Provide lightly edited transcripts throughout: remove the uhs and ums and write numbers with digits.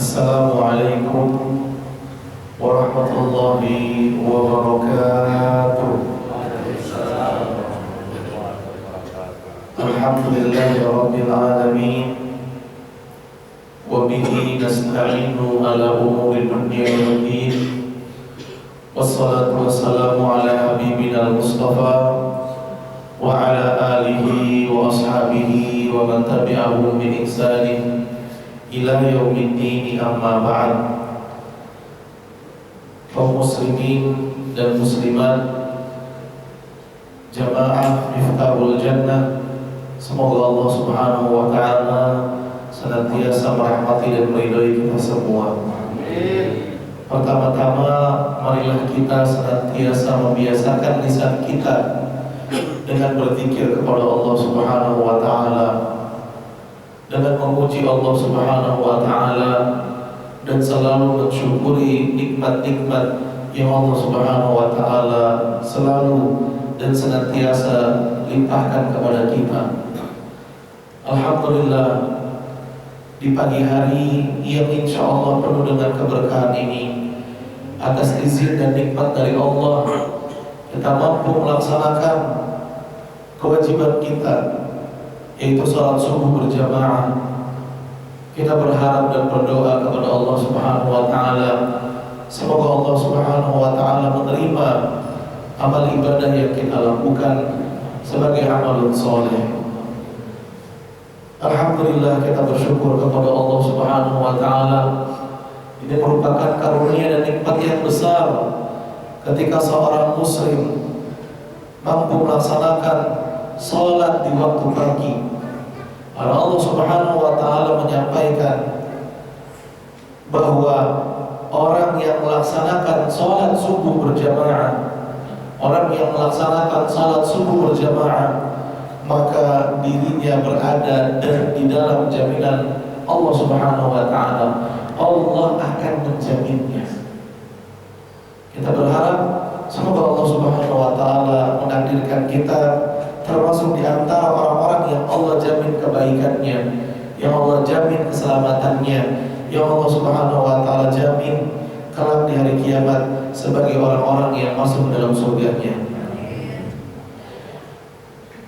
Assalamualaikum warahmatullahi wabarakatuh. Alhamdulillahi rabbil alamin. Wa bihi nasta'inu ala umuri dunya waddin. Wassalatu wassalamu ala habibina al-Mustafa wa ala alihi wa ashabihi wa man tabi'ahum bi ihsanin ila yaumiddin, amma ba'd. Kaum muslimin dan muslimat, jamaah Miftahul Jannah, semoga Allah Subhanahu wa taala senantiasa merahmati dan meridhai kita semua. Amin. Pertama-tama, marilah kita senantiasa membiasakan lisan kita dengan berzikir kepada Allah Subhanahu wa taala, dengan memuji Allah Subhanahu wa taala, dan selalu mensyukuri nikmat-nikmat yang Allah Subhanahu wa taala selalu dan senantiasa limpahkan kepada kita. Alhamdulillah, di pagi hari yang insya Allah penuh dengan keberkahan ini, atas izin dan nikmat dari Allah, kita mampu melaksanakan kewajiban kita, yaitu salat subuh berjamaah. Kita berharap dan berdoa kepada Allah Subhanahu wa taala, semoga Allah Subhanahu wa taala menerima amal ibadah yang kita lakukan sebagai amalun soleh. Alhamdulillah, kita bersyukur kepada Allah Subhanahu wa taala. Ini merupakan karunia dan nikmat yang besar ketika seorang muslim mampu melaksanakan salat di waktu pagi. Karena Allah Subhanahu wa taala menyampaikan bahwa orang yang melaksanakan salat subuh berjamaah, orang yang melaksanakan salat subuh berjamaah, maka dirinya berada di dalam jaminan Allah Subhanahu wa taala. Allah akan menjaminnya. Kita berharap semoga Allah Subhanahu wa taala menakdirkan kita termasuk di antara orang-orang yang Allah jamin kebaikannya, yang Allah jamin keselamatannya, yang Allah Subhanahu wa taala jamin kelak di hari kiamat sebagai orang-orang yang masuk dalam surganya.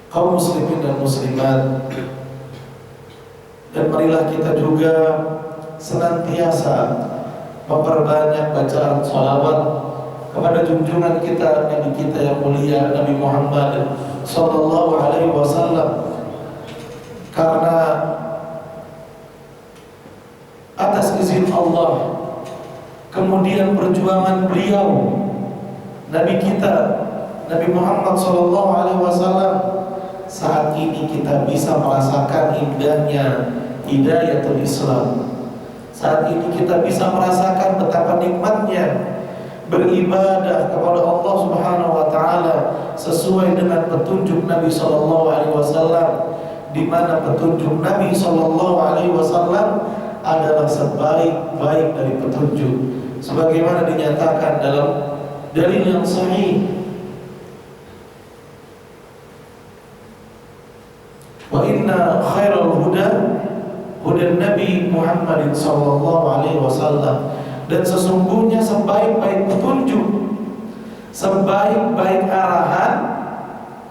Kaum muslimin dan muslimat, dan marilah kita juga senantiasa memperbanyak bacaan sholawat kepada junjungan kita, Nabi kita yang mulia, Nabi Muhammad sallallahu alaihi wasallam, karena atas izin Allah, kemudian perjuangan beliau, Nabi kita Nabi Muhammad sallallahu alaihi wasallam, saat ini kita bisa merasakan indahnya hidayatul Islam. Saat ini kita bisa merasakan betapa nikmatnya beribadah kepada Allah Subhanahu wa taala sesuai dengan petunjuk Nabi sallallahu alaihi wasallam, di mana petunjuk Nabi sallallahu alaihi wasallam adalah sebaik-baik dari petunjuk, sebagaimana dinyatakan dalam dalil yang sahih. Wa inna khairal huda hudan Nabi Muhammad sallallahu alaihi wasallam, dan sesungguhnya sebaik-baik petunjuk, sebaik-baik arahan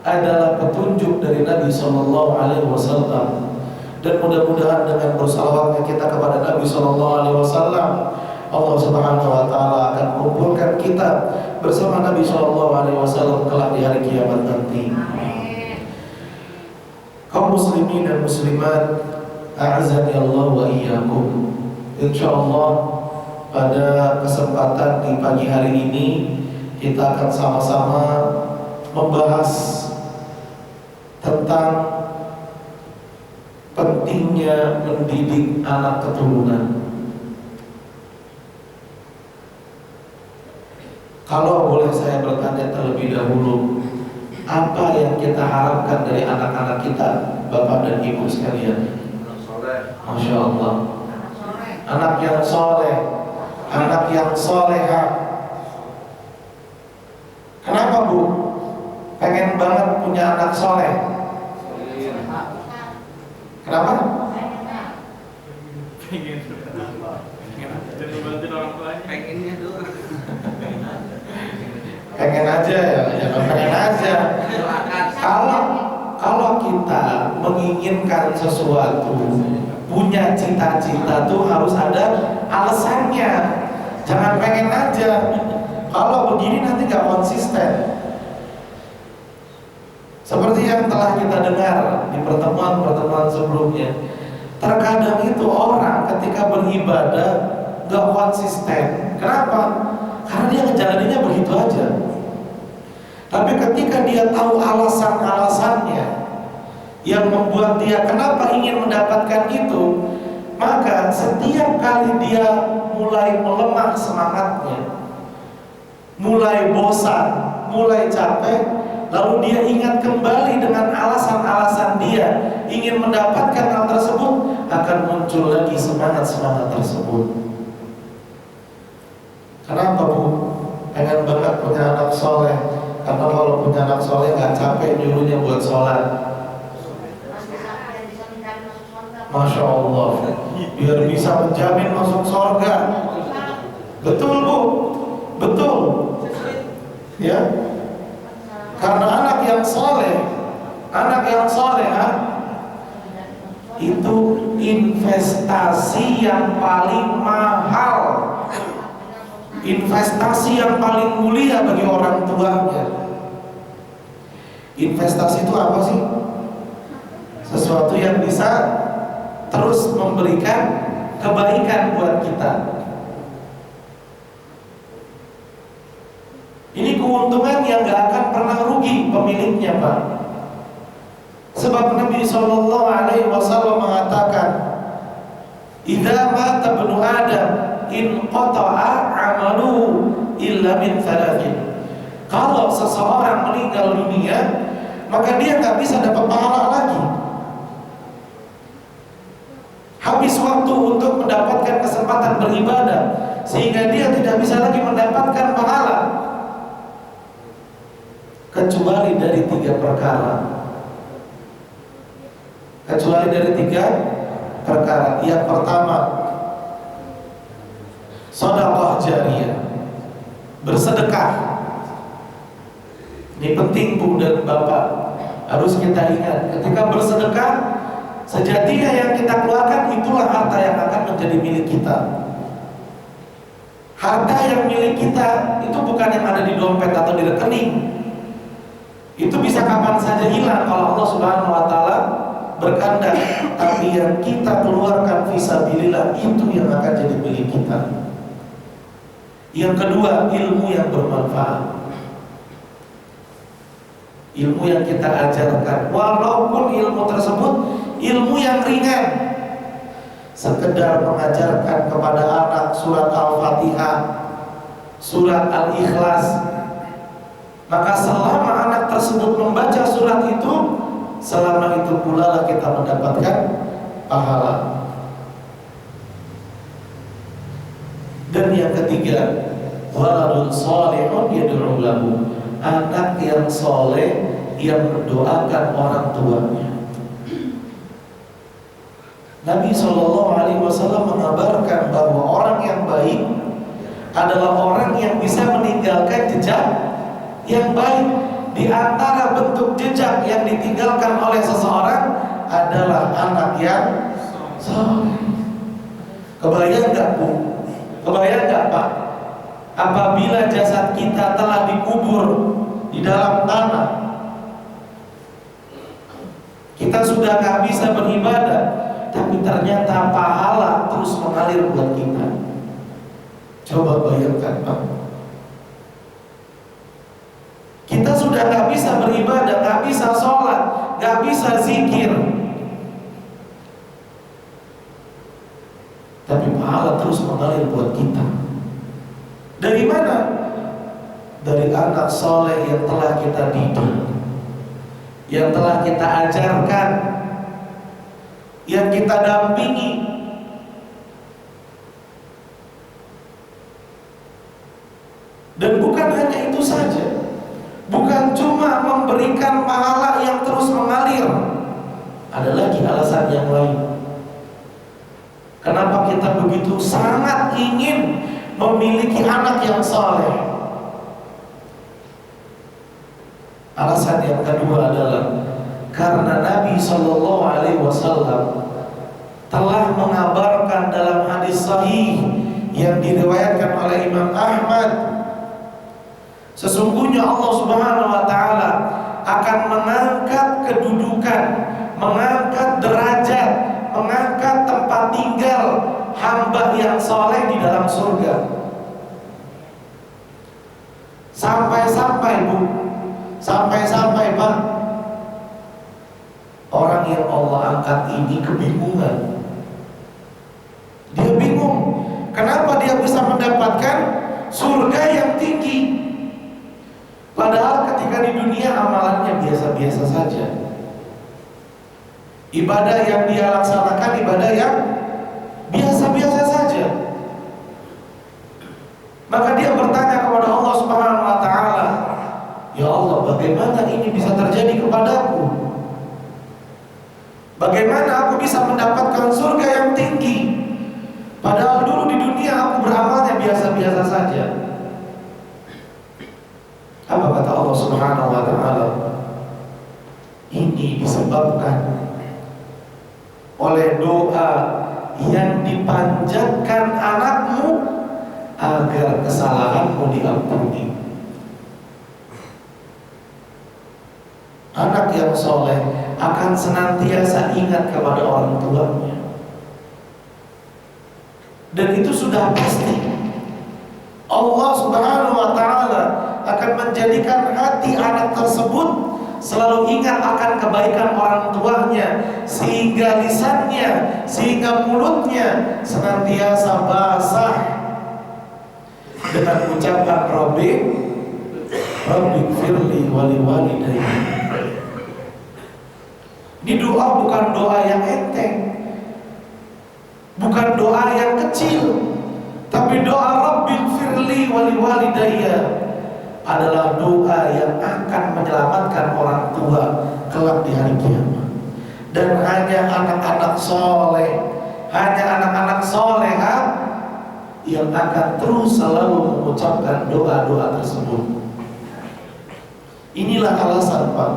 adalah petunjuk dari Nabi sallallahu alaihi wasallam. Dan mudah-mudahan dengan bersalawatnya kita kepada Nabi sallallahu alaihi wasallam, Allah Subhanahu wa taala akan mengumpulkan kita bersama Nabi sallallahu alaihi wasallam kelak di hari kiamat nanti. Kaum muslimin dan muslimat, a'azzani Allah wa iyyakum. Insyaallah pada kesempatan di pagi hari ini kita akan sama-sama membahas tentang pentingnya mendidik anak keturunan. Kalau boleh saya bertanya terlebih dahulu, apa yang kita harapkan dari anak-anak kita, Bapak dan Ibu sekalian? Masya Allah, anak yang soleh, anak yang soleha. Kenapa Bu? Pengen banget punya anak soleh. Kenapa? Dan membantu orang tuanya. Pengennya doang. Pengen aja ya, jangan pengen aja. Kalau kita menginginkan sesuatu, punya cita-cita tuh harus ada alasannya. Jangan pengen aja. Kalau begini nanti gak konsisten. Seperti yang telah kita dengar di pertemuan-pertemuan sebelumnya, terkadang itu orang ketika beribadah gak konsisten. Kenapa? Karena dia ngejalaninnya begitu aja. Tapi ketika dia tahu alasan-alasannya yang membuat dia kenapa ingin mendapatkan itu, maka setiap kali dia mulai melemah semangatnya, mulai bosan, mulai capek, lalu dia ingat kembali dengan alasan-alasan dia ingin mendapatkan hal tersebut, akan muncul lagi semangat-semangat tersebut. Kenapa Bu? Pengen banget punya anak soleh. Karena kalau punya anak soleh gak capek nyuruhnya buat sholat. Masya Allah, biar bisa menjamin masuk surga. Betul Bu, betul. Ya, karena anak yang soleh itu investasi yang paling mahal, investasi yang paling mulia bagi orang tuanya. Investasi itu apa sih? Sesuatu yang bisa terus memberikan kebaikan buat kita. Ini keuntungan yang gak akan pernah rugi pemiliknya, Pak. Sebab Nabi SAW mengatakan, "Idza mata ibnu Adam in qata'a 'amaluhu illa min thalathin." Kalau seseorang meninggal dunia, maka dia nggak bisa dapat pahala lagi. Habis waktu untuk mendapatkan kesempatan beribadah, sehingga dia tidak bisa lagi mendapatkan pahala, kecuali dari tiga perkara. Yang pertama, sedekah jariyah, bersedekah. Ini penting Bu dan Bapak, harus kita ingat. Ketika bersedekah, sejatinya yang kita keluarkan itulah harta yang akan menjadi milik kita. Harta yang milik kita itu bukan yang ada di dompet atau di rekening. Itu bisa kapan saja hilang kalau Allah Subhanahu wa taala berkehendak. Tapi yang kita keluarkan fisabilillah, itu yang akan jadi milik kita. Yang kedua, ilmu yang bermanfaat. Ilmu yang kita ajarkan, walaupun ilmu tersebut ilmu yang ringan, sekedar mengajarkan kepada anak surat Al-Fatihah, surat Al-Ikhlas, maka selama anak tersebut membaca surat itu, selama itu pula lah kita mendapatkan pahala. Dan yang ketiga, waladun sholihun yad'u lahu, anak yang soleh yang mendoakan orang tuanya. Nabi SAW mengabarkan bahwa orang yang baik adalah orang yang bisa meninggalkan jejak yang baik. Di antara bentuk jejak yang ditinggalkan oleh seseorang adalah anak yang soleh. Kebayang gak Bu? Kebayang gak Pak? Apabila jasad kita telah dikubur di dalam tanah, kita sudah gak bisa beribadah, tapi ternyata pahala terus mengalir buat kita. Coba bayangkan Pak, kita sudah gak bisa beribadah, gak bisa sholat, gak bisa zikir, tapi pahala terus mengalir buat kita. Dari mana? Dari anak soleh yang telah kita didik, yang telah kita ajarkan, yang kita dampingi. Dan bukan hanya itu saja, bukan cuma memberikan pahala yang terus mengalir, ada lagi alasan yang lain. Kenapa kita begitu sangat ingin memiliki anak yang saleh? Alasan yang kedua adalah karena Nabi Shallallahu Alaihi Wasallam telah mengabarkan dalam hadis sahih yang diriwayatkan oleh Imam Ahmad, sesungguhnya Allah Subhanahu Wa Taala akan mengangkat kedudukan, mengangkat derajat, mengangkat tempat tinggal hamba yang soleh di dalam surga. Sampai-sampai Bu, sampai-sampai Pak, orang yang Allah angkat ini kebingungan. Dia bingung, kenapa dia bisa mendapatkan surga yang tinggi, padahal ketika di dunia amalannya biasa-biasa saja. Ibadah yang dia laksanakan ibadah yang biasa-biasa saja. Maka dia bertanya kepada Allah Subhanahu Wa Taala, ya Allah, bagaimana ini bisa terjadi kepadaku? Bagaimana aku bisa mendapatkan surga yang tinggi, padahal dulu di dunia aku beramalnya biasa-biasa saja? Apa kata Allah Subhanahu Wa Taala? Ini disebabkan oleh doa yang dipanjatkan anakmu agar kesalahanmu diampuni. Anak yang soleh akan senantiasa ingat kepada orang tuanya, dan itu sudah pasti. Allah Subhanahu Wa Taala akan menjadikan hati anak tersebut selalu ingat akan kebaikan orang tuanya, sehingga lisannya, sehingga mulutnya senantiasa basah dengan ucapan Rabbi firli wali walidayya. Ini doa bukan doa yang enteng, bukan doa yang kecil, tapi doa Rabbi firli wali walidayya adalah doa yang akan menyelamatkan orang tua kelak di hari kiamat. Dan hanya anak-anak soleh, hanya anak-anak soleha yang akan terus selalu mengucapkan doa-doa tersebut. Inilah alasan Pak,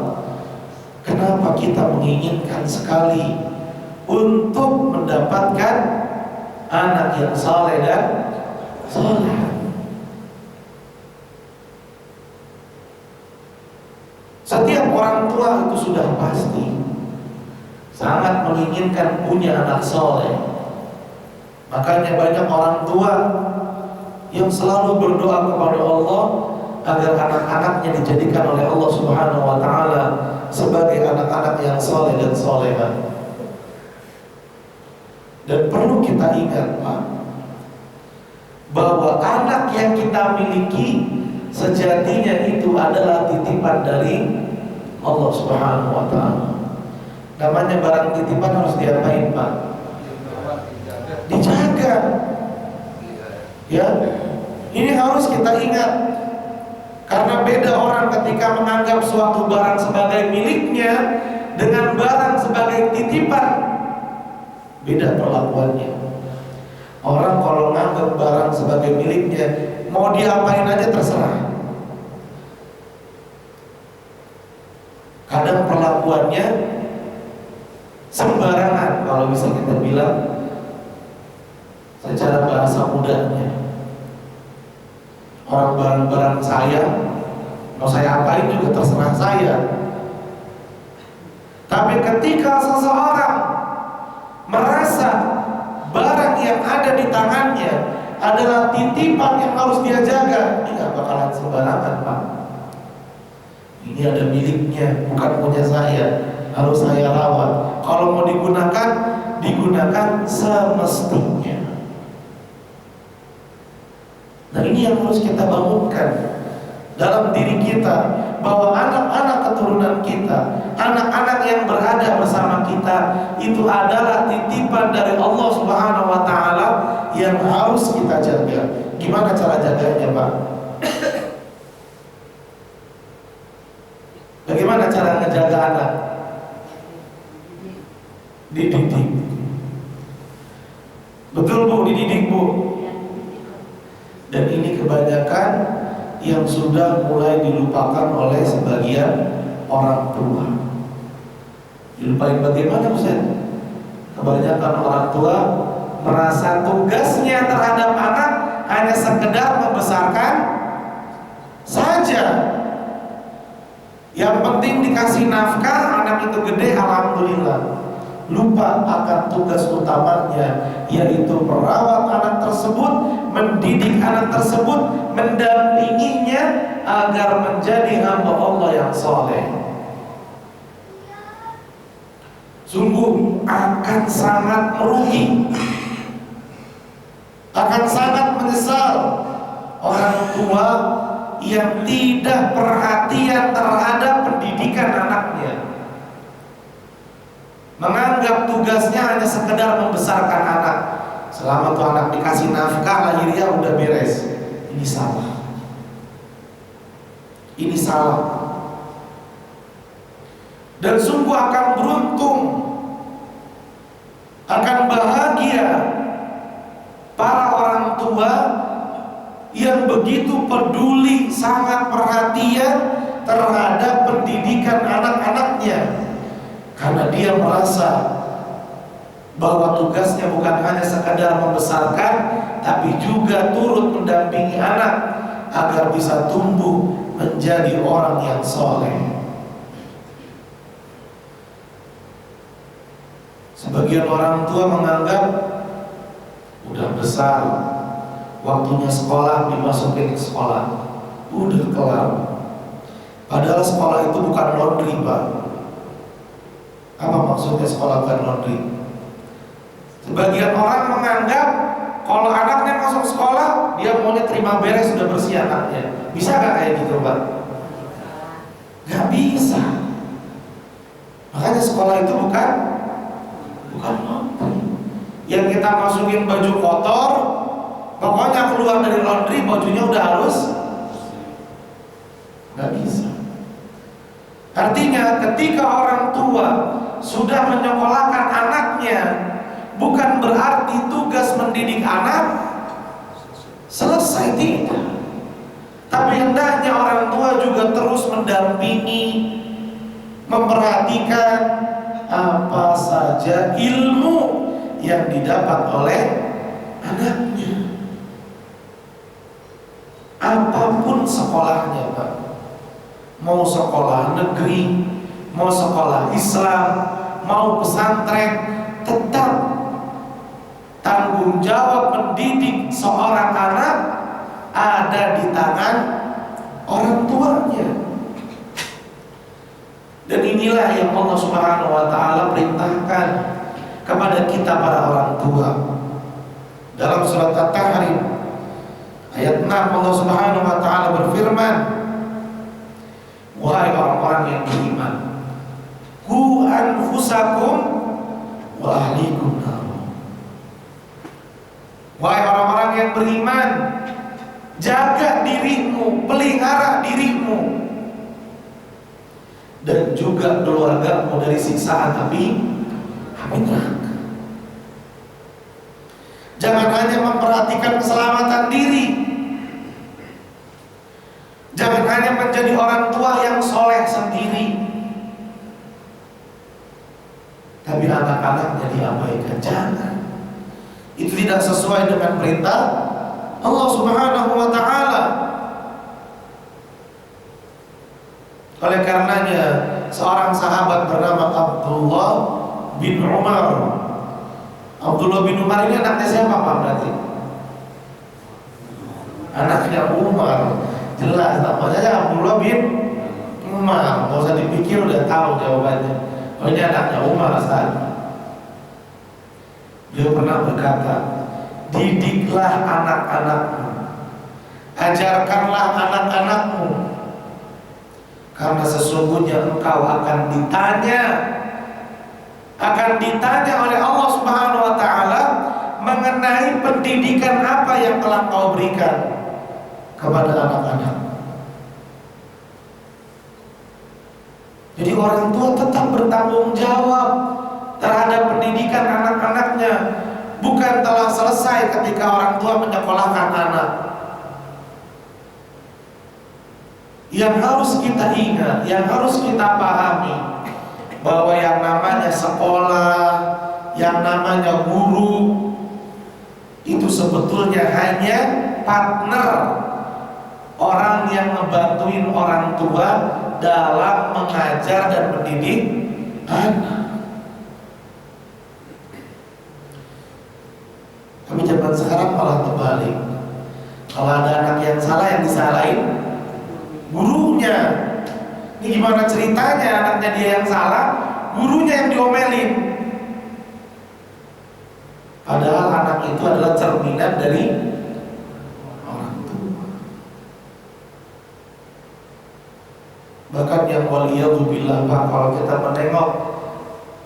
kenapa kita menginginkan sekali untuk mendapatkan anak yang soleh dan soleh. Setiap orang tua itu sudah pasti sangat menginginkan punya anak soleh. Makanya banyak orang tua yang selalu berdoa kepada Allah agar anak-anaknya dijadikan oleh Allah Subhanahu Wa Taala sebagai anak-anak yang soleh dan solehah. Dan perlu kita ingat Pak, bahwa anak yang kita miliki sejatinya itu adalah titipan dari Allah Subhanahu Wa Taala. Namanya barang titipan harus diapain Pak? Dijaga. Ya, ini harus kita ingat. Karena beda orang ketika menganggap suatu barang sebagai miliknya dengan barang sebagai titipan, beda perlakuannya. Orang kalau menganggap barang sebagai miliknya, mau diapain aja terserah. Kadang perlakuannya sembarangan, kalau bisa kita bilang secara bahasa mudanya. Orang barang-barang saya, mau saya apain juga terserah saya. Tapi ketika seseorang merasa barang yang ada di tangannya adalah titipan yang harus dia jaga, ini gak bakalan sembarangan Pak. Ini ada miliknya, bukan punya saya, harus saya rawat. Kalau mau digunakan, digunakan semestinya. Nah ini yang harus kita bangunkan dalam diri kita, bahwa anak-anak keturunan kita, anak-anak yang berada bersama kita, itu adalah titipan dari Allah Subhanahu Wa Taala yang harus kita jaga. Gimana cara jaganya Pak? Bagaimana cara ngejaga anak? Dididik. Betul Bu, dididik Bu. Dan ini kebanyakan yang sudah mulai dilupakan oleh sebagian orang tua. Dilupain bagaimana Ustaz? Kebanyakan orang tua merasa tugasnya terhadap anak hanya sekedar membesarkan saja. Yang penting dikasih nafkah, anak itu gede, alhamdulillah. Lupa akan tugas utamanya, yaitu merawat anak tersebut, mendidik anak tersebut, mendampinginya agar menjadi hamba Allah yang soleh. Sungguh akan sangat merugi, akan sangat menyesal orang tua yang tidak perhatian terhadap pendidikan anaknya, menganggap tugasnya hanya sekedar membesarkan anak. Selama tuh anak dikasih nafkah, lahirnya udah beres. Ini salah. Ini salah. Dan sungguh akan beruntung, akan bahagia para orang tua yang begitu peduli, sangat perhatian terhadap pendidikan anak-anaknya. Karena dia merasa bahwa tugasnya bukan hanya sekadar membesarkan, tapi juga turut mendampingi anak agar bisa tumbuh menjadi orang yang soleh. Sebagian orang tua menganggap udah besar, waktunya sekolah, dimasukin ke sekolah, udah kelar. Padahal sekolah itu bukan laundry, Pak. Apa maksudnya sekolah bukan laundry? Sebagian orang menganggap kalau anaknya masuk sekolah, dia maunya terima beres, sudah bersih anaknya. Bisa gak kayak gitu, Pak? Gak bisa. Makanya sekolah itu bukan laundry. Yang kita masukin baju kotor, pokoknya keluar dari laundry bajunya udah halus, gak bisa. Artinya ketika orang tua sudah menyekolahkan anaknya, bukan berarti tugas mendidik anak selesai, tidak. Tapi hendaknya orang tua juga terus mendampingi, memperhatikan apa saja ilmu yang didapat oleh anaknya. Apapun sekolahnya, Pak. Mau sekolah negeri, mau sekolah Islam, mau pesantren, tetap tanggung jawab mendidik seorang anak ada di tangan orang tuanya. Dan inilah yang Allah Subhanahu wa taala perintahkan kepada kita para orang tua. Dalam surat At-Tahrim ayat 6 Allah Subhanahu wa taala berfirman, wahai orang-orang yang beriman, qu anfusakum wa ahlikum nar. Wahai orang-orang yang beriman, jaga dirimu, pelihara dirimu dan juga keluargamu dari siksaan api neraka. Jangan hanya memperhatikan keselamatan diri, jangan hanya menjadi orang tua yang soleh sendiri, tapi anak-anaknya diabaikan. Jangan. Itu tidak sesuai dengan perintah Allah Subhanahu wa taala. Oleh karenanya seorang sahabat bernama Abdullah bin Umar. Abdullah bin Umar ini anaknya siapa, Pak, berarti? Anaknya Umar. Jelas namanya Abdullah bin Umar. Gak usah dipikir, udah tahu jawabannya. Oh, ini anaknya Umar, Ustaz. Dia pernah berkata, didiklah anak-anakmu, ajarkanlah anak-anakmu, karena sesungguhnya engkau akan ditanya oleh Allah Subhanahu wa taala mengenai pendidikan apa yang telah kau berikan kepada anak-anak. Jadi orang tua tetap bertanggung jawab terhadap pendidikan anak-anaknya, bukan telah selesai ketika orang tua menyekolahkan anak. Yang harus kita ingat, yang harus kita pahami, bahwa yang namanya sekolah, yang namanya guru, itu sebetulnya hanya partner orang yang ngebantuin orang tua dalam mengajar dan mendidik anak. Tapi zaman sekarang malah terbalik. Kalau ada anak yang salah, yang disalahin gurunya. Ini gimana ceritanya anaknya dia yang salah, gurunya yang diomelin. Padahal anak itu adalah cerminan dari orang tua. Bahkan yang waliyadzubillah, Pak, kalau kita menengok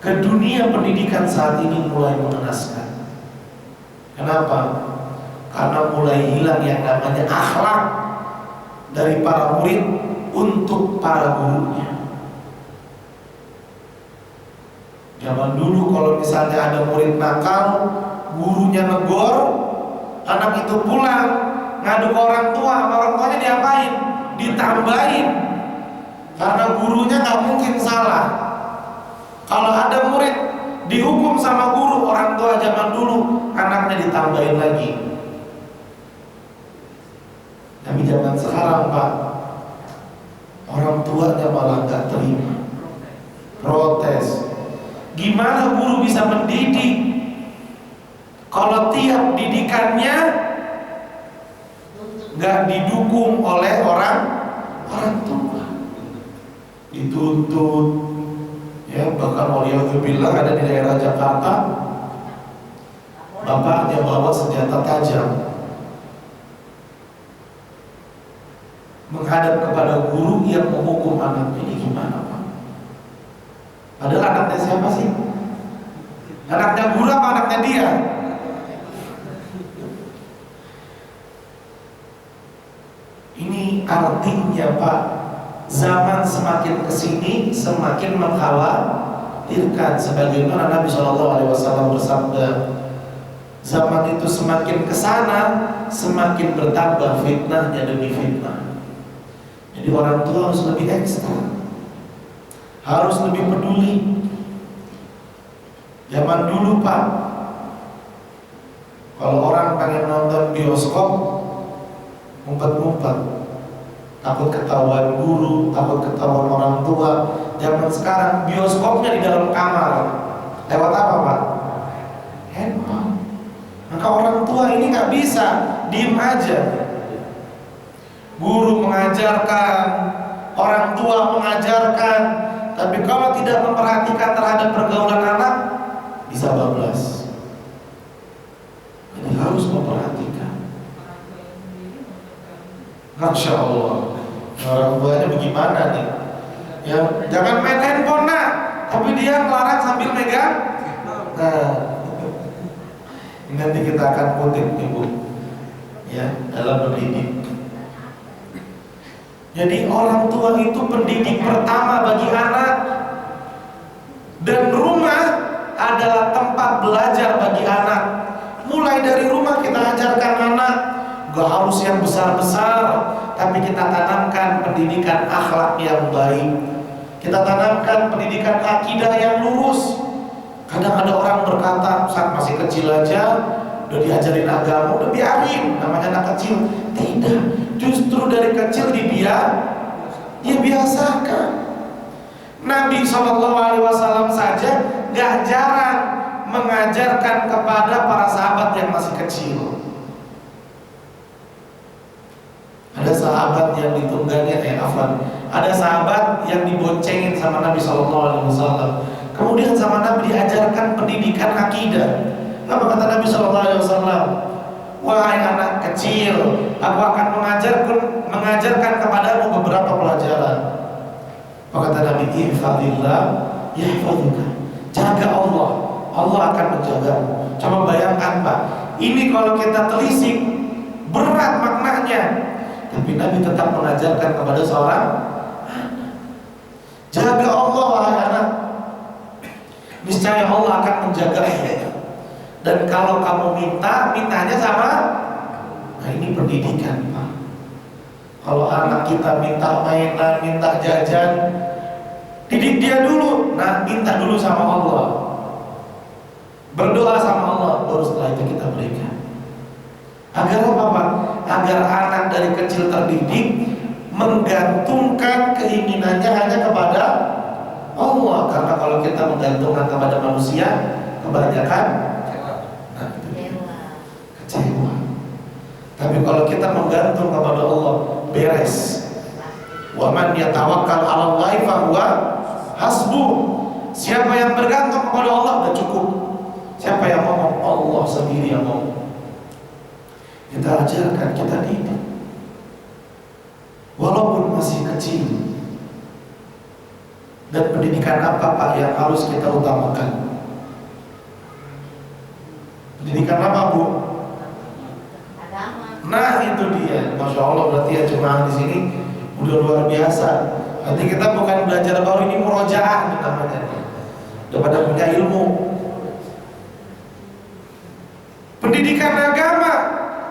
ke dunia pendidikan saat ini mulai mengenaskan. Kenapa? Karena mulai hilang yang namanya akhlak dari para murid untuk para gurunya. Zaman dulu kalau misalnya ada murid nakal, gurunya negor, anak itu pulang ngadu ke orang tua, sama orang tuanya diapain? Ditambahin. Karena gurunya nggak mungkin salah. Kalau ada murid dihukum sama guru, orang tua zaman dulu anaknya ditambahin lagi. Tapi zaman sekarang, Pak, orang tuanya malah nggak terima, protes. Gimana guru bisa mendidik kalau tiap didikannya nggak didukung oleh orang tua? Dituntut, ya, bahkan waliyadzubillah ada di daerah Jakarta, bapaknya bawa senjata tajam menghadap kepada guru yang menghukum anaknya. Ini gimana, Pak? Padahal anaknya siapa sih? Anaknya guru apa anaknya dia? Ini artinya, Pak, zaman semakin kesini semakin mengkhawatirkan. Sebagaimana Nabi SAW bersabda, zaman itu semakin kesana semakin bertambah fitnahnya demi fitnah. Jadi orang tua harus lebih ekstra, harus lebih peduli. Zaman dulu, Pak, kalau orang pengen nonton bioskop, ngumpet-ngumpet, takut ketahuan guru, takut ketahuan orang tua. Zaman sekarang bioskopnya di dalam kamar. Lewat apa, Pak? Handphone. Maka orang tua ini nggak bisa diem aja. Guru mengajarkan, orang tua mengajarkan, tapi kalau tidak memperhatikan terhadap pergaulan anak, bisa bablas. Jadi harus memperhatikan. Masya Allah, orang tuanya bagaimana nih? Ya, jangan main handphone, nak. Tapi dia melarang sambil megang. Nah, nanti kita akan kutip, Ibu, ya, dalam mendidik. Jadi orang tua itu pendidik pertama bagi anak, dan rumah adalah tempat belajar bagi anak. Mulai dari rumah kita ajarkan anak, gak harus yang besar-besar, tapi kita tanamkan pendidikan akhlak yang baik. Kita tanamkan pendidikan akidah yang lurus. Kadang ada orang berkata, saat masih kecil aja udah diajarin agama, udah biarin, namanya anak kecil. Tidak, justru dari kecil biasakan. Nabi SAW saja gak jarang mengajarkan kepada para sahabat yang masih kecil. Ada sahabat yang ditunggangi, ada sahabat yang diboncengin sama Nabi SAW. Kemudian sama Nabi diajarkan pendidikan akidah. Apa kata Nabi SAW? Wahai anak kecil, aku akan mengajarkan kepadamu beberapa pelajaran. Apa kata Nabi? Ihfadillah yahfaduka. Jaga Allah, Allah akan menjagamu. Coba bayangkan, Pak, ini kalau kita telisik berat maknanya, tapi Nabi tetap mengajarkan kepada seorang anak. Jaga Allah, wahai anak, niscaya Allah akan menjaganya. Dan kalau kamu mintanya sama. Nah ini pendidikan Pak. Kalau anak kita minta mainan, minta jajan, didik dia dulu. Nah minta dulu sama Allah, berdoa sama Allah, baru setelah itu kita berikan. Agar apa Pak? Agar anak dari kecil terdidik menggantungkan keinginannya hanya kepada Allah. Karena kalau kita menggantungkan kepada manusia, kebanyakan kecewa. Tapi kalau kita menggantung kepada Allah, beres. Wa man yatawakkal 'ala Allahi fa huwa hasbuh. Siapa yang bergantung kepada Allah sudah cukup. Siapa yang ngomong, Allah sendiri yang ngomong. Kita ajarkan, kita didik. Walaupun masih kecil. Dan pendidikan apa Pak yang harus kita utamakan? Pendidikan apa Bu? Nah itu dia, Masya Allah, berarti ya jemaah di sini udah luar biasa. Nanti kita bukan belajar baru, ini murojaah namanya. Udah pada punya ilmu. Pendidikan agama,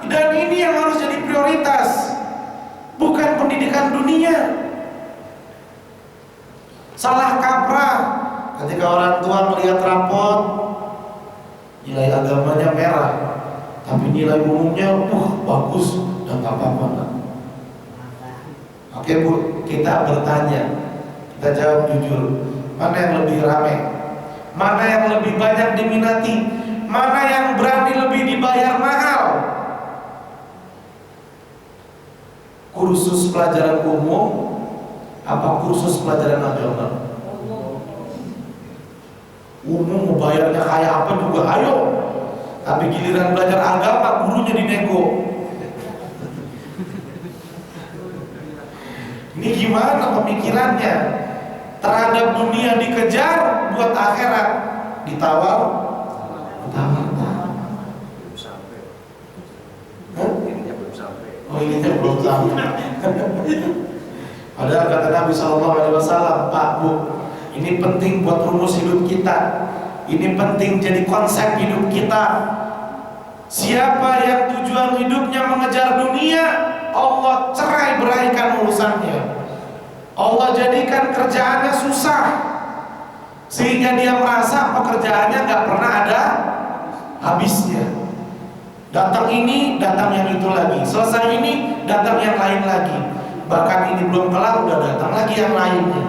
dan ini yang harus jadi prioritas, bukan pendidikan dunia. Salah kaprah ketika orang tua melihat rapot nilai agamanya merah, tapi nilai umumnya bagus, dan gak apa-apa. Oke Bu, kita bertanya, kita jawab jujur, mana yang lebih ramai, mana yang lebih banyak diminati, mana yang berani lebih dibayar mahal? Kursus pelajaran umum apa kursus pelajaran agama? Umum mau bayarnya kayak apa juga ayo. Tapi giliran belajar agama, gurunya dinego. Ini gimana pemikirannya? Terhadap dunia dikejar, buat akhirat ditawar. Belum sampai. Ininya belum sampai. Oh ininya belum sampai. Padahal kata Nabi SAW, Pak Bu, ini penting buat rumus hidup kita. Ini penting jadi konsep hidup kita. Siapa yang tujuan hidupnya mengejar dunia, Allah cerai beraikan urusannya. Allah jadikan kerjaannya susah, sehingga dia merasa pekerjaannya gak pernah ada habisnya. Datang ini, datang yang itu lagi. Selesai ini, datang yang lain lagi. Bahkan ini belum kelar, udah datang lagi yang lainnya.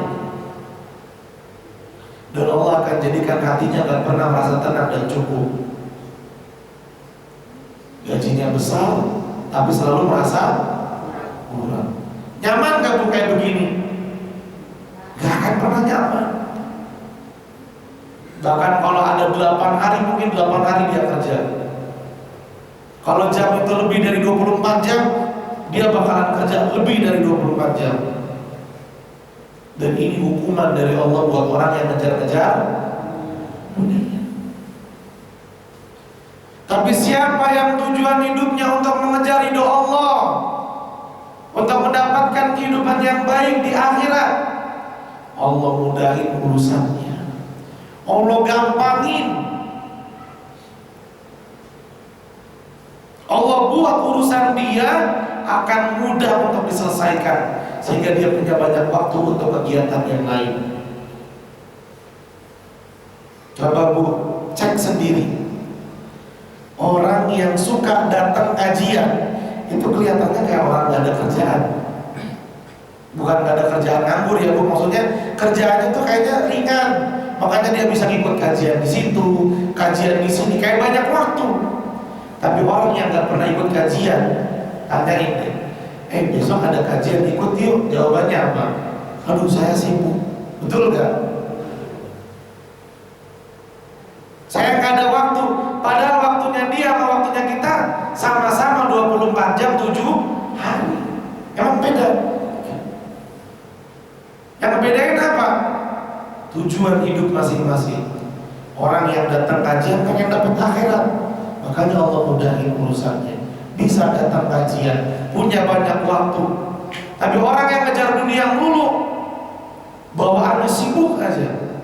Dan Allah akan jadikan hatinya gak pernah merasa tenang dan cukup. Gajinya besar, tapi selalu merasa kurang. Nyaman gak Bu kayak begini? Gak akan pernah nyaman. Bahkan kalau ada 8 hari, mungkin 8 hari dia kerja. Kalau jam itu lebih dari 24 jam, dia bakalan kerja lebih dari 24 jam. Dan ini hukuman dari Allah buat orang yang ngejar-ngejar dunia. Tapi siapa yang tujuan hidupnya untuk mengejar ridho Allah, untuk mendapatkan kehidupan yang baik di akhirat, Allah mudahin urusannya, Allah gampangin, Allah buat urusan dia akan mudah untuk diselesaikan, sehingga dia punya banyak waktu untuk kegiatan yang lain. Coba Bu, cek sendiri. Orang yang suka datang kajian itu kelihatannya kayak orang gak ada kerjaan. Bukan gak ada kerjaan nganggur ya Bu, maksudnya kerjaannya tuh kayaknya ringan. Makanya dia bisa ngikut kajian di situ, kajian di sini, kayak banyak waktu. Tapi orang yang gak pernah ikut kajian, tanyain deh, besok ada kajian, ikut yuk. Jawabannya apa? Aduh saya sibuk. Betul gak? Saya gak ada waktu. Padahal waktunya dia sama waktunya kita sama-sama 24 jam 7 hari. Emang beda? Yang bedain apa? Tujuan hidup masing-masing. Orang yang datang kajian pengen dapat akhirat, makanya Allah mudahin urusannya. Bisa datang kajian, punya banyak waktu. Tapi orang yang ngejar dunia mulu, bawaannya sibuk aja,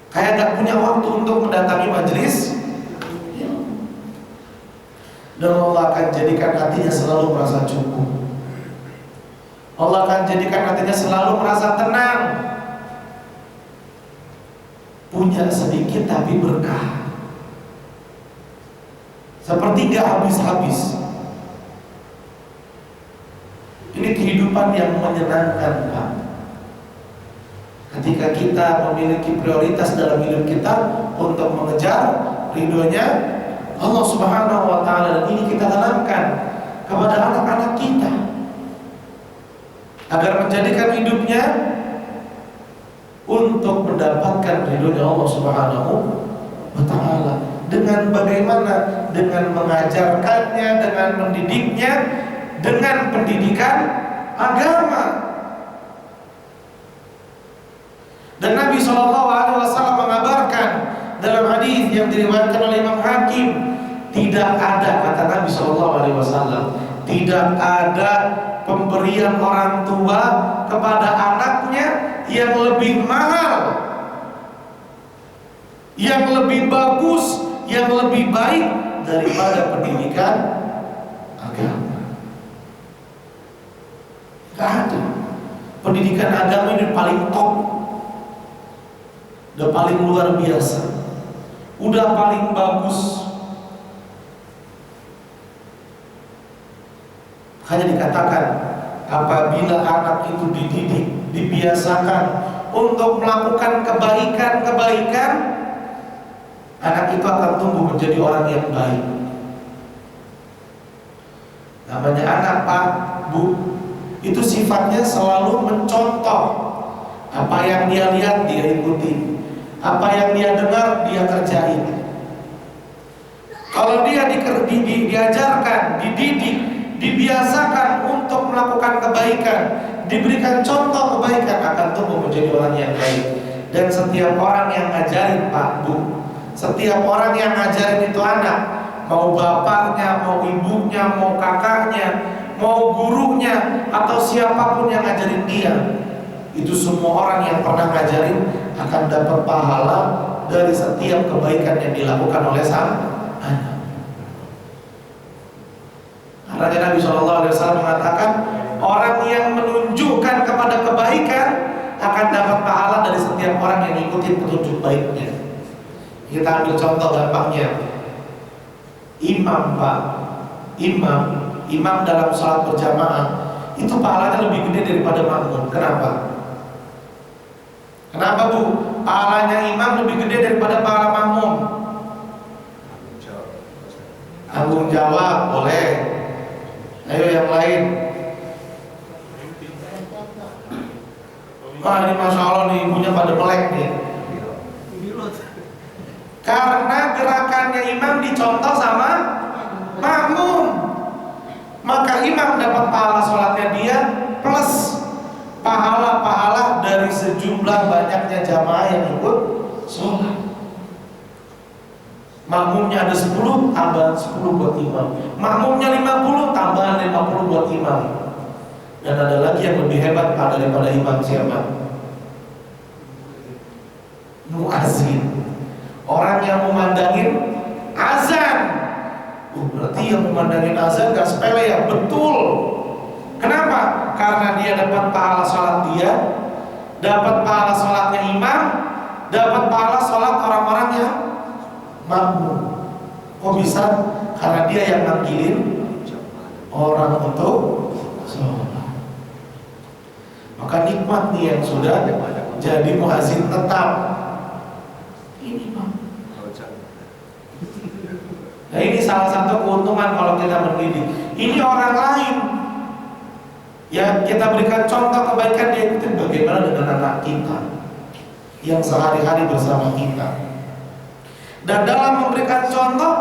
kayak gak punya waktu untuk mendatangi majelis Dan Allah akan jadikan hatinya selalu merasa cukup. Allah akan jadikan hatinya selalu merasa tenang. Punya sedikit tapi berkah. Seperti gak habis-habis. Ini kehidupan yang menyenangkan, Pak. Ketika kita memiliki prioritas dalam hidup kita untuk mengejar ridhonya Allah Subhanahu wa Ta'ala, dan ini kita tanamkan kepada anak-anak kita agar menjadikan hidupnya untuk mendapatkan ridhonya Allah Subhanahu wa Ta'ala. Dengan bagaimana? Dengan mengajarkannya, dengan mendidiknya, dengan pendidikan agama. Dan Nabi SAW mengabarkan dalam hadis yang diriwayatkan oleh Imam Hakim, tidak ada, kata Nabi SAW, tidak ada pemberian orang tua kepada anaknya yang lebih mahal, yang lebih bagus, yang lebih baik daripada pendidikan agama. Gak ada. Pendidikan agama ini paling top, udah paling luar biasa, udah paling bagus. Hanya dikatakan apabila anak itu dididik, dibiasakan untuk melakukan kebaikan-kebaikan, anak itu akan tumbuh menjadi orang yang baik. Namanya anak, Pak, Bu, itu sifatnya selalu mencontoh. Apa yang dia lihat dia ikuti, apa yang dia dengar dia kerjain. Kalau dia diajarkan, dididik, dibiasakan untuk melakukan kebaikan, diberikan contoh kebaikan, akan tumbuh menjadi orang yang baik. Dan setiap orang yang ngajarin, Pak, Bu, setiap orang yang ngajarin itu anak, mau bapaknya, mau ibunya, mau kakaknya, mau gurunya, atau siapapun yang ngajarin dia, itu semua orang yang pernah ngajarin akan dapat pahala dari setiap kebaikan yang dilakukan oleh sang anak. Karena Nabi SAW mengatakan, orang yang menunjukkan kepada kebaikan akan dapat pahala dari setiap orang yang ikutin petunjuk baiknya. Kita ambil contoh gampangnya, imam, Pak, imam dalam salat berjamaah itu pahalanya lebih gede daripada makmum. Kenapa? Kenapa, Bu? Pahalanya imam lebih gede daripada pahala makmum. Tanggung jawab, boleh. Ayo yang lain. Wah, ini Masya Allah nih, ibunya pada melek nih. Karena gerakannya imam dicontoh sama makmum, maka imam dapat pahala sholatnya dia plus pahala-pahala dari sejumlah banyaknya jamaah yang ikut sholat. Makmumnya ada 10, tambahan 10 buat imam. Makmumnya 50, tambahan 50 buat imam. Dan ada lagi yang lebih hebat daripada imam, siapa? Muazzin. Orang yang memandangin azan. Berarti yang memandangin azan gak sepele ya? Betul. Kenapa? Karena dia dapat pahala sholat dia, dapat pahala sholatnya imam, dapat pahala sholat orang-orang yang makmum. Kok bisa? Karena dia yang nganggilin orang untuk sholat. Maka nikmat nih yang sudah jadi muazzin tetap. Ini, Pak. Nah, ini salah satu keuntungan kalau kita mendidik. Ini orang lain yang kita berikan contoh kebaikan, dia ikutin. Bagaimana dengan anak kita yang sehari-hari bersama kita? Dan dalam memberikan contoh,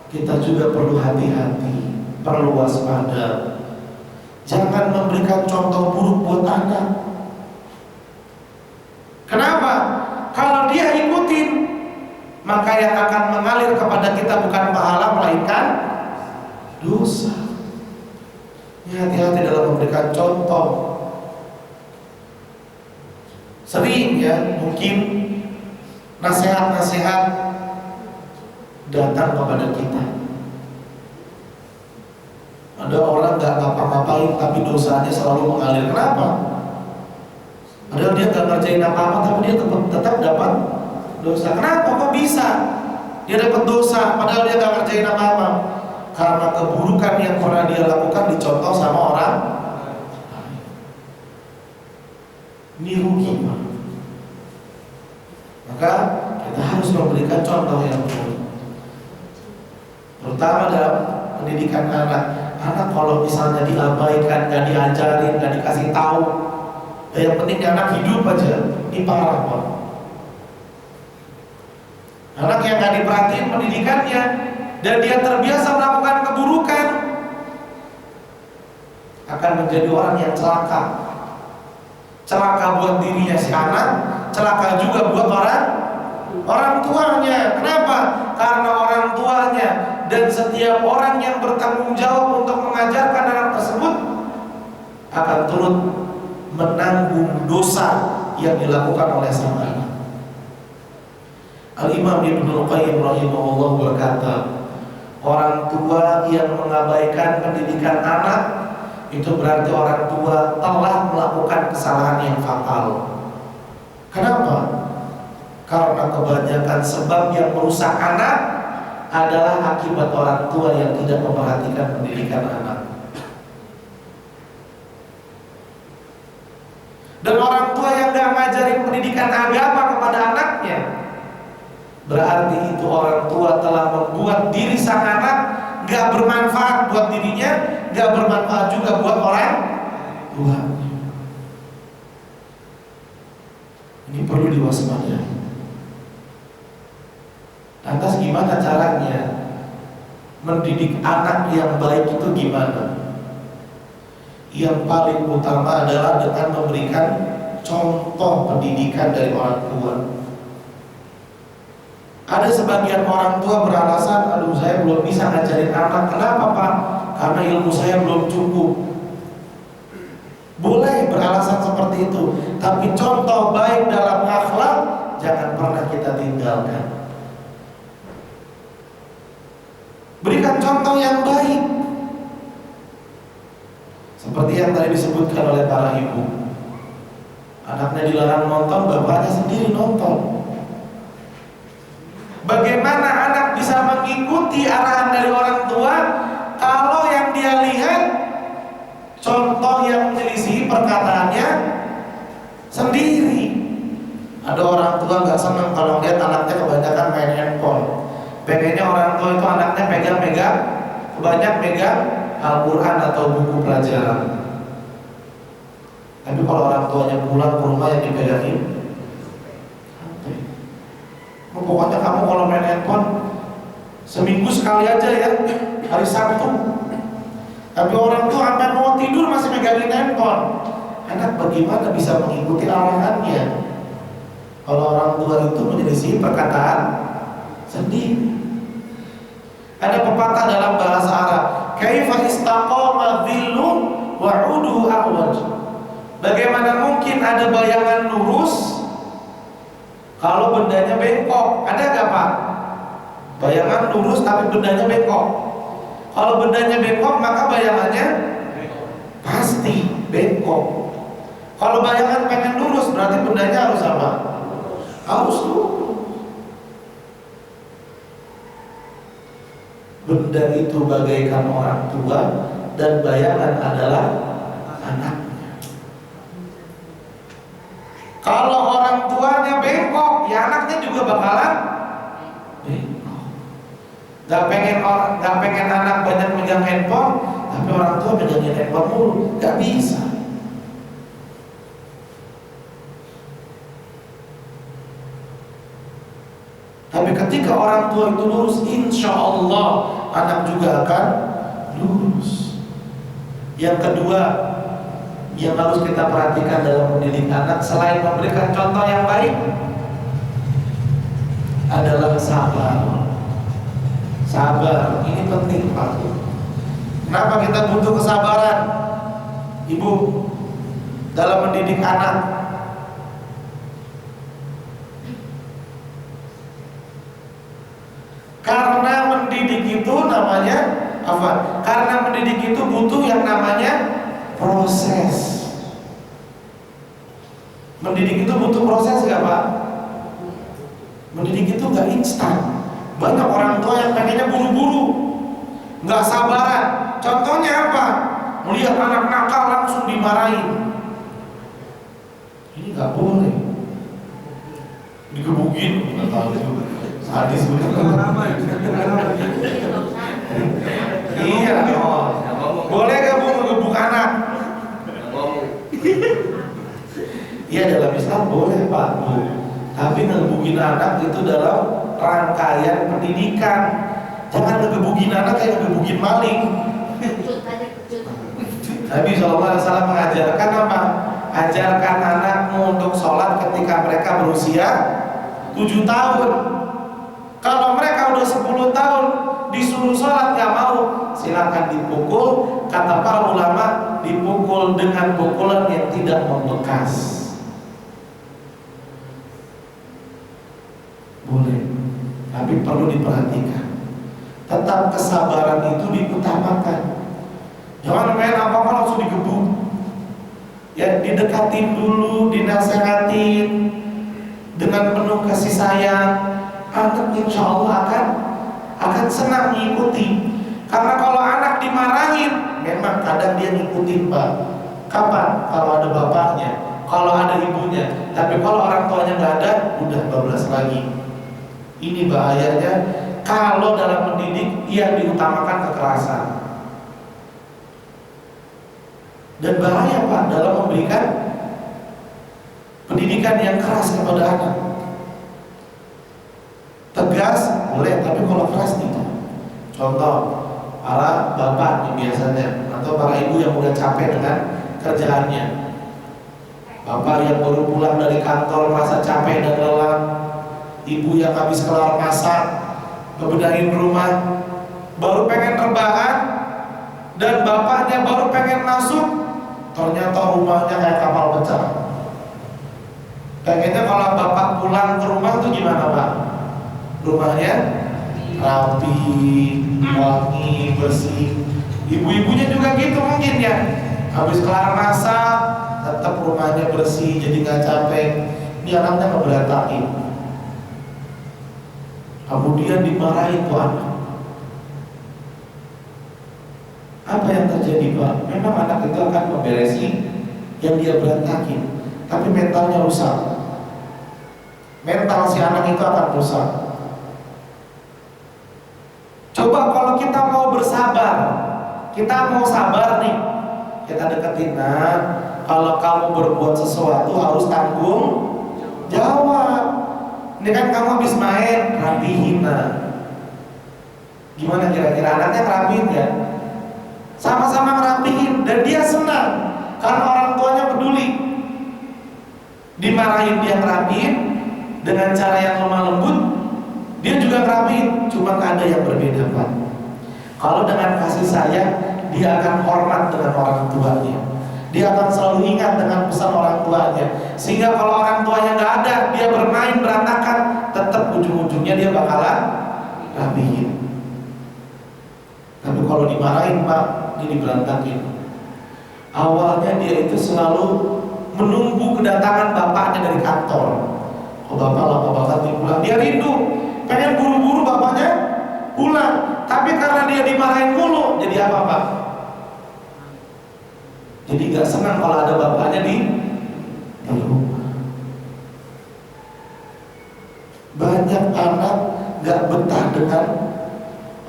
kita juga perlu hati-hati, perlu waspada. Jangan memberikan contoh buruk buat anak. Kenapa? Kalau dia ikutin, maka yang akan mengalir kepada kita bukan pahala, melainkan dosa. Hati-hati dalam memberikan contoh. Sering ya, mungkin nasihat-nasihat datang kepada kita. Ada orang nggak ngapa-ngapain tapi dosanya selalu mengalir. Kenapa? Padahal dia nggak ngerjain apa-apa tapi dia tetap dapat dosa. Kenapa? Kok bisa? Dia dapat dosa padahal dia nggak ngerjain apa-apa. Karena keburukan yang pernah dia lakukan dicontoh sama orang. Ini rugi. Maka kita harus memberikan contoh yang buruk, terutama dalam pendidikan anak. Anak kalau misalnya diabaikan, gak diajarin, gak dikasih tahu, yang penting anak hidup aja, ini parah kok. Anak yang gak diperhatiin pendidikannya dan dia terbiasa melakukan keburukan akan menjadi orang yang celaka. Celaka buat dirinya si anak, celaka juga buat orang tuanya. Kenapa? Karena orang tuanya dan setiap orang yang bertanggung jawab untuk mengajarkan anak tersebut akan turut menanggung dosa yang dilakukan oleh sang anak. Al-Imam Ibnu Qayyim rahimahullah berkata, orang tua yang mengabaikan pendidikan anak itu berarti orang tua telah melakukan kesalahan yang fatal. Kenapa? Karena kebanyakan sebab yang merusak anak adalah akibat orang tua yang tidak memperhatikan pendidikan anak. Dan orang tua yang gak ngajarin pendidikan agama kepada anaknya, berarti itu orang tua telah membuat diri sang anak gak bermanfaat buat dirinya, gak bermanfaat juga buat orang tua. Ini perlu diwaspadai. Lantas gimana caranya mendidik anak yang baik itu gimana? Yang paling utama adalah dengan memberikan contoh pendidikan dari orang tua. Ada sebagian orang tua beralasan, aduh saya belum bisa ngajarin anak. Kenapa Pak? Karena ilmu saya belum cukup. Boleh beralasan seperti itu, tapi contoh baik dalam akhlak jangan pernah kita tinggalkan. Berikan contoh yang baik, seperti yang tadi disebutkan oleh para ibu. Anaknya dilarang nonton, bapaknya sendiri nonton. Bagaimana anak bisa mengikuti arahan dari orang tua kalau yang dia lihat contoh yang menyelisih perkataannya sendiri? Ada orang tua gak senang kalau lihat anaknya kebanyakan main handphone. Pengennya orang tua itu anaknya pegang-pegang, banyak pegang Al-Quran atau buku pelajaran. Tapi kalau orang tuanya pulang ke rumah yang dipegangin, pokoknya kamu kalau main handphone seminggu sekali aja ya, hari Sabtu. Tapi orang tua sampai mau tidur masih megangin handphone. Anak bagaimana bisa mengikuti arahannya kalau orang tua itu menyelisih perkataan sendiri? Ada pepatah dalam bahasa Arab, kaifa istaqama dhillu wa 'uduhu a'waj. Bagaimana mungkin ada bayangan lurus kalau bendanya bengkok? Ada gak Pak? Bayangan lurus tapi bendanya bengkok. Kalau bendanya bengkok maka bayangannya pasti bengkok. Kalau bayangan pengen lurus berarti bendanya harus apa? Harus lurus. Benda itu bagaikan orang tua dan bayangan adalah anaknya. Kalau orang tuanya bengkok, ya anaknya juga bakalan bengkok. Gak pengen anak banyak megang handphone, tapi orang tua megangin handphone mulu, gak bisa. Tapi ketika orang tua itu lurus, insya Allah anak juga akan lurus. Yang kedua yang harus kita perhatikan dalam mendidik anak, selain memberikan contoh yang baik, adalah sabar. Sabar, ini penting Pak. Kenapa kita butuh kesabaran, Ibu, dalam mendidik anak? Karena mendidik itu namanya Apa? Karena mendidik itu butuh yang namanya proses. Mendidik itu butuh proses nggak Pak? Mendidik itu nggak instan. Banyak orang tua yang pengennya buru-buru, nggak sabaran. Contohnya apa? Melihat anak nakal langsung dimarahin. Ini nggak boleh. Digebukin, nggak tahu juga. Sadis bener. Iya. Boleh nggak Bu ngegebuk anak? Iya dalam Islam boleh Pak Bu. Tapi ngegebukin anak itu dalam rangkaian pendidikan. Jangan ngegebukin anak kayak ngegebukin maling. Nabi SAW mengajarkan apa? Ajarkan anakmu untuk sholat ketika mereka berusia 7 tahun. Kalau mereka udah 10 tahun disuruh sholat gak mau, silakan dipukul. Kata para ulama, dipukul dengan pukulan yang tidak membekas. Boleh, tapi perlu diperhatikan. Tetap kesabaran itu diutamakan. Jangan main apa-apa langsung digebuk. Ya didekatin dulu, dinasehatin dengan penuh kasih sayang. Anak insya Allah akan senang mengikuti. Karena kalau anak dimarahin, memang kadang dia ngikutin Pak. Kapan? Kalau ada bapaknya, kalau ada ibunya. Tapi kalau orang tuanya nggak ada, udah bablas lagi. Ini bahayanya kalau dalam mendidik ia diutamakan kekerasan. Dan bahaya Pak dalam memberikan pendidikan yang keras kepada anak. Tegas boleh, tapi kalau keras tidak. Contoh, para bapak nih biasanya, atau para ibu yang udah capek dengan kerjaannya. Bapak yang baru pulang dari kantor merasa capek dan lelah. Ibu yang habis kelar masak, ngebedahin rumah, baru pengen rebahan, dan bapaknya baru pengen masuk. Ternyata rumahnya kayak kapal pecah. Pengennya kalau bapak pulang ke rumah tuh gimana Pak? Rumahnya rapi, wangi, bersih. Ibu-ibunya juga gitu mungkin ya. Habis kelar masak, tetap rumahnya bersih, jadi nggak capek. Ini anaknya ngeberantakin. Kemudian dimarahin tuh anak. Apa yang terjadi Pak? Memang anak itu akan memberesi yang dia berantakin, tapi mentalnya rusak. Mental si anak itu akan rusak. Coba kalau kita mau bersabar, kita mau sabar nih, kita deketin. Nah, kalau kamu berbuat sesuatu harus tanggung jawab. Ini kan kamu habis main, rapihin. Nah, gimana kira-kira anaknya ngerapihin ya? Sama-sama ngerapihin dan dia senang karena orang tuanya peduli. Dimarahin dia ngerapihin dengan cara yang lemah lembut, dia juga ngerapihin. Cuma ada yang berbeda Pak. Kalau dengan kasih sayang, dia akan hormat dengan orang tuanya. Dia akan selalu ingat dengan pesan orang tuanya. Sehingga kalau orang tuanya nggak ada, dia bermain berantakan, tetap ujung-ujungnya dia bakalan rapihin. Tapi kalau dimarahin Pak, ini berantakin. Awalnya dia itu selalu menunggu kedatangan bapaknya dari kantor. Oh bapak lama banget pulang, dia rindu, pengen buru-buru bapaknya pulang. Tapi karena dia dimarahin mulu, jadi apa Pak? Jadi gak senang kalau ada bapaknya di rumah. Banyak anak gak betah dengan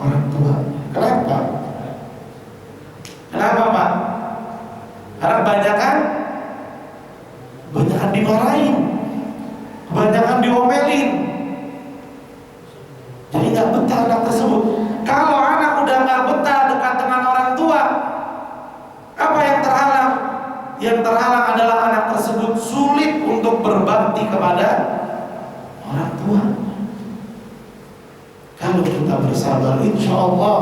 orang tua. Kenapa? Kenapa Pak? Karena banyakan dimarahin, kebanyakan diomelin. Jadi nggak betah anak tersebut. Kalau anak udah nggak betah dekat dengan orang tua, apa yang terhalang? Yang terhalang adalah anak tersebut sulit untuk berbakti kepada orang tua. Kalau kita bersabar, insya Allah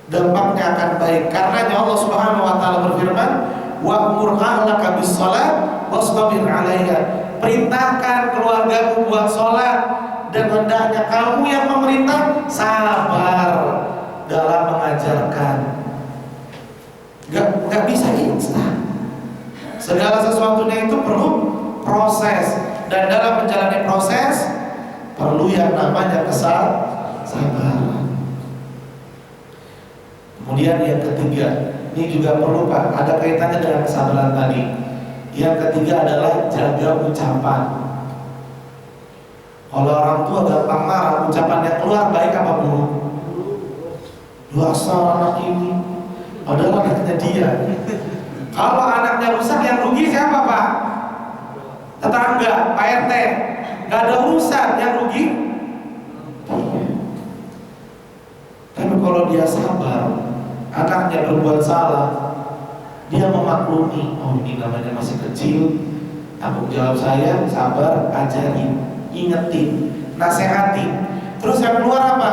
dampaknya akan baik. Karenanya Allah Subhanahu wa taala berfirman, "Wa'mur ahlaka bis-shalah wastabir 'alaiha." Perintahkan keluargamu buat sholat dan hendaknya kamu yang memerintah sabar nggak bisa instan. Segala sesuatunya itu perlu proses, dan dalam menjalani proses perlu yang namanya kesabaran. Kemudian yang ketiga, ini juga perlu Pak, ada kaitannya dengan kesabaran tadi. Yang ketiga adalah jaga ucapan. Kalau orang tua gampang marah, ucapan yang keluar baik apa buruk? Dasar anak ini, padahal anaknya dia. Kalau anaknya rusak, yang rugi siapa Pak? Tetangga, Pak RT. Gak ada urusan, yang rugi dia. Tapi kalau dia sabar, anaknya berbuat salah, dia memaklumi, oh ini namanya masih kecil, tanggung jawab saya, sabar, ajarin, ingetin, nasehatin. Terus yang keluar apa?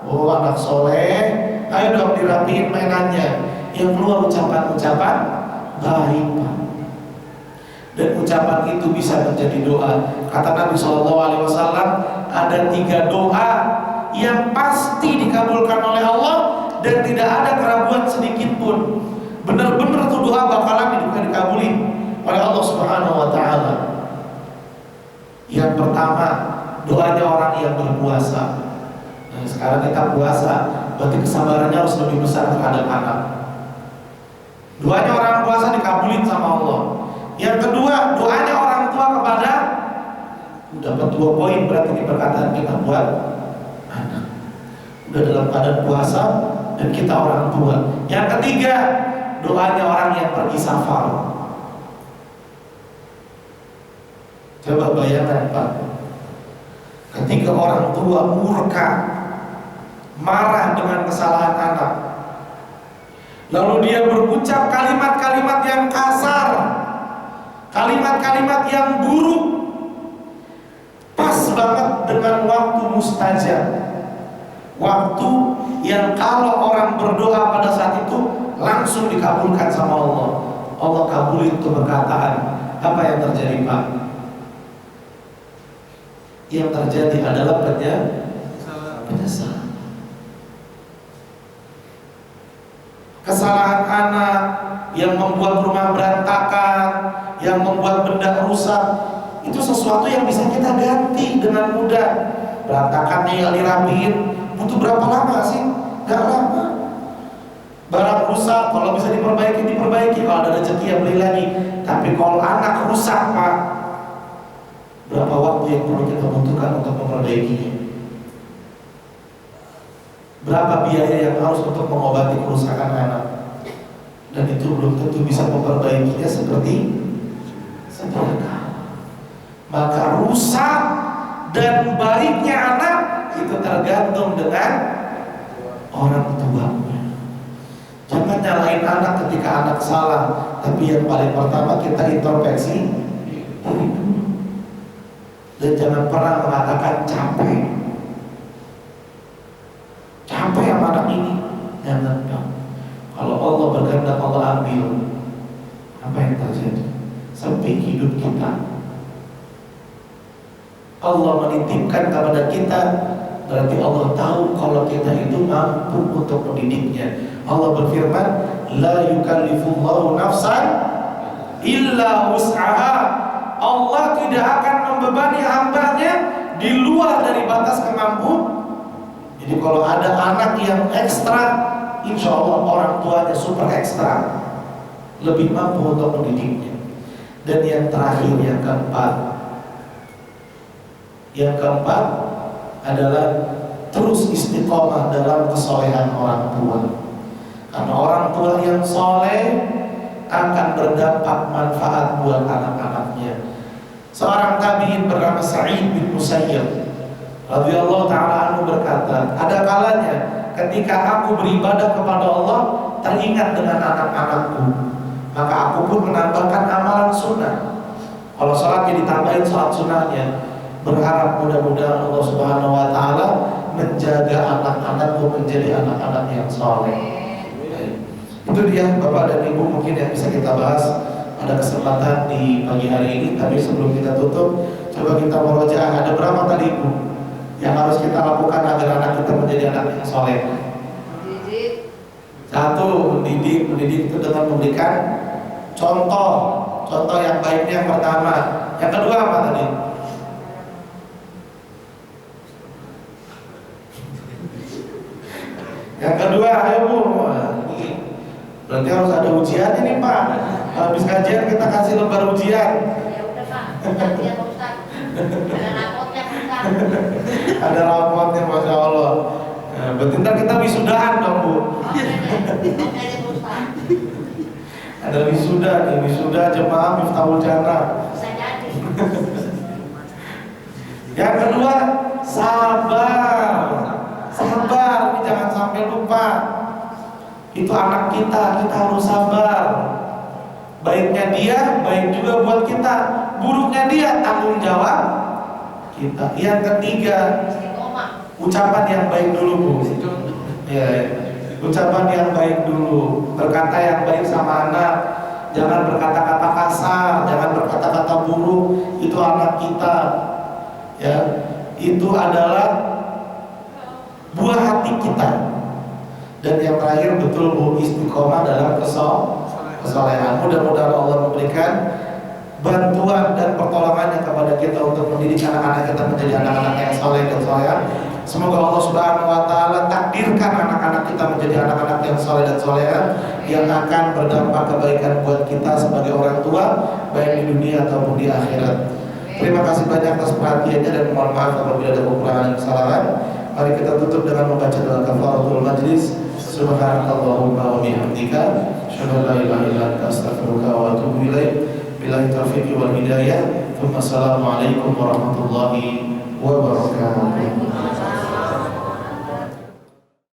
Oh anak soleh, ayo dong dirapiin mainannya. Yang keluar ucapan-ucapan baik Pak. Dan ucapan itu bisa menjadi doa. Kata Nabi SAW, ada 3 doa yang pasti dikabulkan oleh Allah dan tidak ada keraguan sedikit pun. Benar-benar tuh doa bakalan dikabulin oleh Allah Subhanahu wa taala. Yang pertama, doanya orang yang berpuasa. Nah, sekarang kita puasa, berarti kesabarannya harus lebih besar terhadap anak. Doanya orang puasa dikabulin sama Allah. Yang kedua, doanya orang tua kepada, dapat 2 poin berarti di perkataan kita buat anak. Udah dalam keadaan puasa dan kita orang tua. Yang ketiga, doanya orang yang pergi safar. Coba bayangkan Pak, ketika orang tua murka, marah dengan kesalahan anak, lalu dia berucap kalimat-kalimat yang kasar, kalimat-kalimat yang buruk, pas banget dengan waktu mustajab, waktu yang kalau orang berdoa pada saat itu langsung dikabulkan sama Allah. Allah kabulin itu perkataan. Apa yang terjadi Pak? Yang terjadi adalah penyesalan. Kesalahan anak yang membuat rumah berantakan, yang membuat benda rusak, itu sesuatu yang bisa kita ganti dengan mudah. Berantakannya yang dirapiin butuh berapa lama sih? Gak lama. Barang rusak, kalau bisa diperbaiki. Kalau ada rezeki ya beli lagi. Tapi kalau anak rusak Pak, berapa waktu yang perlu kita butuhkan untuk memperbaikinya? Berapa biaya yang harus untuk mengobati kerusakan anak? Dan itu belum tentu bisa memperbaikinya seperti sekarang. Maka rusak dan baiknya anak itu tergantung dengan orang tuanya. Jangan nyalain anak ketika anak salah, tapi yang paling pertama kita introspeksi diri dulu. Dan jangan pernah mengatakan capek sama anak ini. Jangan dong. Kalau Allah berkehendak, Allah ambil. Apa yang terjadi? Sampai hidup kita, Allah menitipkan kepada kita, berarti Allah tahu kalau kita itu mampu untuk mendidiknya. Allah berfirman, la yukallifullahu nafsan illa wus'aha. Allah tidak akan membebani hambanya di luar dari batas kemampuan. Jadi kalau ada anak yang ekstra, insya Allah orang tuanya super ekstra, lebih mampu untuk mendidiknya. Dan yang terakhir, yang keempat adalah terus istiqomah dalam kesolehan orang tua. Karena orang tua yang soleh akan berdampak manfaat buat anak-anaknya. Seorang tabi'in bernama Sa'id bin Musayyib radhiyallahu ta'ala anhu berkata, ada kalanya ketika aku beribadah kepada Allah teringat dengan anak-anakku, maka aku pun menambahkan amalan sunnah. Kalau sholatnya ditambahin sholat sunnahnya. Berharap mudah-mudahan Allah Subhanahu wa ta'ala menjaga anak-anakku menjadi anak-anak yang soleh. Itu dia Bapak dan Ibu mungkin yang bisa kita bahas pada kesempatan di pagi hari ini. Tapi sebelum kita tutup, coba kita murojaah. Ada berapa tadi Ibu yang harus kita lakukan agar anak kita menjadi anak yang soleh? Satu, mendidik itu dengan memberikan contoh yang baiknya yang pertama. Yang kedua apa tadi? Yang kedua, ayo Bu. Berarti harus ada ujian ini Pak. Habis kajian kita kasih lembar ujian. Ya udah Pak, ujian Ustaz. Ada rapotnya Ustaz. Ada rapotnya, Masya Allah. Nah, berarti ntar kita wisudaan dong Bu. Oke Ustaz. Ada wisuda nih, wisuda jemaah Miftahul Jannah. Bisa jadi. Yang kedua, sabar. Sabar, ini jangan sampai lupa. Itu anak kita harus sabar. Baiknya dia, baik juga buat kita. Buruknya dia, tanggung jawab kita. Yang ketiga, Istiqomah. ucapan yang baik dulu Bu. Ya, ucapan yang baik dulu. Berkata yang baik sama anak. Jangan berkata-kata kasar, jangan berkata-kata buruk. Itu anak kita. Ya, itu adalah buah hati kita. Dan yang terakhir betul Bu, istiqomah dalam kesolehan. Mudah-mudahan Allah memberikan bantuan dan pertolongannya kepada kita untuk mendidik anak-anak kita menjadi anak-anak yang soleh dan soleha. Semoga Allah Subhanahu wa Ta'ala takdirkan anak-anak kita menjadi anak-anak yang soleh dan soleha, yang akan berdampak kebaikan buat kita sebagai orang tua, baik di dunia ataupun di akhirat. Terima kasih banyak atas perhatiannya dan mohon maaf apabila ada kekurangan dan kesalahan. Mari kita tutup dengan membaca doa kafaratul majlis. Subhanakallahumma wa bihamdika, asyhadu an la ilaha illa anta, astaghfiruka wa atubu ilaik. Billahi taufiq wal hidayah. Assalamualaikum warahmatullahi wabarakatuh.